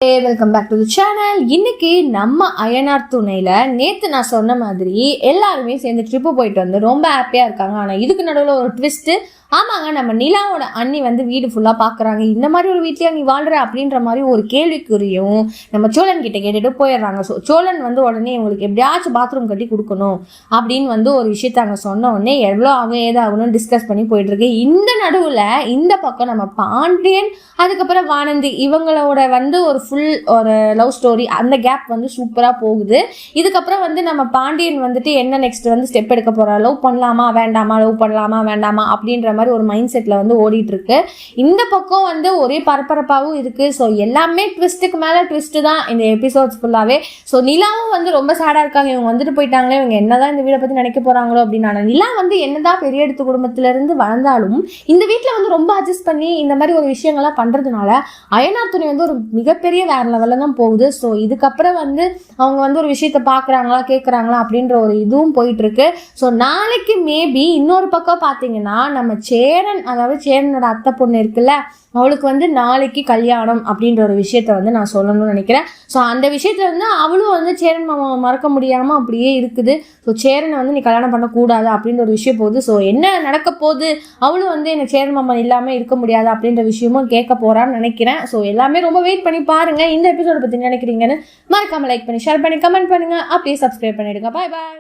Welcome back to the channel. இன்னைக்கு நம்ம அயனார் துணையில நேத்து நான் சொன்ன மாதிரி எல்லாருமே சேர்ந்து ட்ரிப்பு போயிட்டு வந்து ரொம்ப ஹாப்பியா இருக்காங்க. ஆனா இதுக்கு நடுவில் ஒரு ட்விஸ்ட். ஆமாங்க, நம்ம நிலாவோட அண்ணி வந்து வீடு ஃபுல்லா பாக்குறாங்க. இந்த மாதிரி ஒரு வீட்லயா நீ வாழ்ற அப்படின்ற மாதிரி ஒரு கேள்விக்குறியும் நம்ம சோழன் கிட்ட கேட்டுட்டு போயிடுறாங்க. ஸோ சோழன் வந்து உடனே இவங்களுக்கு எப்படியாச்சும் பாத்ரூம் கட்டி கொடுக்கணும் அப்படின்னு வந்து ஒரு விஷயத்த அங்கே சொன்ன உடனே எவ்வளோ ஆகும் ஏதாகணும்னு டிஸ்கஸ் பண்ணி போயிட்டு இருக்கு. இந்த நடுவில் இந்த பக்கம் நம்ம பாண்டியன் அதுக்கப்புறம் வானந்தி இவங்களோட வந்து ஒரு ஃபுல் ஒரு லவ் ஸ்டோரி, அந்த கேப் வந்து சூப்பராக போகுது. இதுக்கப்புறம் வந்து நம்ம பாண்டியன் வந்துட்டு என்ன நெக்ஸ்ட் வந்து ஸ்டெப் எடுக்க போறா, லவ் பண்ணலாமா வேண்டாமா, லவ் பண்ணலாமா வேண்டாமா அப்படின்ற மாதிரி ஒரு மைண்ட் செட்ல வந்து ஓடிட்டு இருக்கு. இந்த பக்கம் வந்து ஒரே பரபரப்பாகவும் இருக்கு. ஸோ எல்லாமே ட்விஸ்ட்டுக்கு மேல ட்விஸ்ட் தான் இந்த எபிசோட்ஸ் ஃபுல்லாவே. ஸோ நிலாவும் வந்து ரொம்ப சேடா இருக்காங்க. இவங்க வந்துட்டு போயிட்டாங்களே, இவங்க என்னதான் இந்த வீடை பத்தி நினைக்க போறாங்களோ அப்படின்னு. நிலா வந்து என்னதான் பெரிய இடத்து குடும்பத்துல இருந்து வளர்ந்தாலும் இந்த வீட்டுல வந்து ரொம்ப அட்ஜஸ்ட் பண்ணி இந்த மாதிரி ஒரு விஷயங்கள்லாம் பண்றதுனால அயனார் துணை வந்து ஒரு மிகப்பெரிய வேற லெவல்ல தான் போகுது. ஸோ இதுக்கப்புறம் வந்து அவங்க வந்து ஒரு விஷயத்த பாக்குறாங்களா கேட்கறாங்களா அப்படின்ற ஒரு இதுவும் போயிட்டு இருக்கு. ஸோ நாளைக்கு மேபி இன்னொரு பக்கம் பாத்தீங்கன்னா நம்ம சேரன், அதாவது சேரனோட அத்தை பொண்ணு இருக்குல்ல, அவளுக்கு வந்து நாளைக்கு கல்யாணம் அப்படின்ற ஒரு விஷயத்த வந்து நான் சொல்லணும்னு நினைக்கிறேன். ஸோ அந்த விஷயத்துல வந்து அவளும் வந்து சேரன் மாமா மறக்க முடியாம அப்படியே இருக்குது. ஸோ சேரனை வந்து நீ கல்யாணம் பண்ணக்கூடாது அப்படின்ற ஒரு விஷயம் போகுது. ஸோ என்ன நடக்க போகுது, அவளும் வந்து எனக்கு சேரன் மாமா இல்லாம இருக்க முடியாது அப்படின்ற விஷயமும் கேட்க போறான்னு நினைக்கிறேன். ஸோ எல்லாமே ரொம்ப வெயிட் பண்ணி பாருங்க. இந்த எபிசோட பத்தி நினைக்கிறீங்கன்னு மறக்காம லைக் பண்ணி ஷேர் பண்ணி கமெண்ட் பண்ணுங்க. அப்படியே சப்ஸ்கிரைப் பண்ணிடுங்க. பாய் பாய்.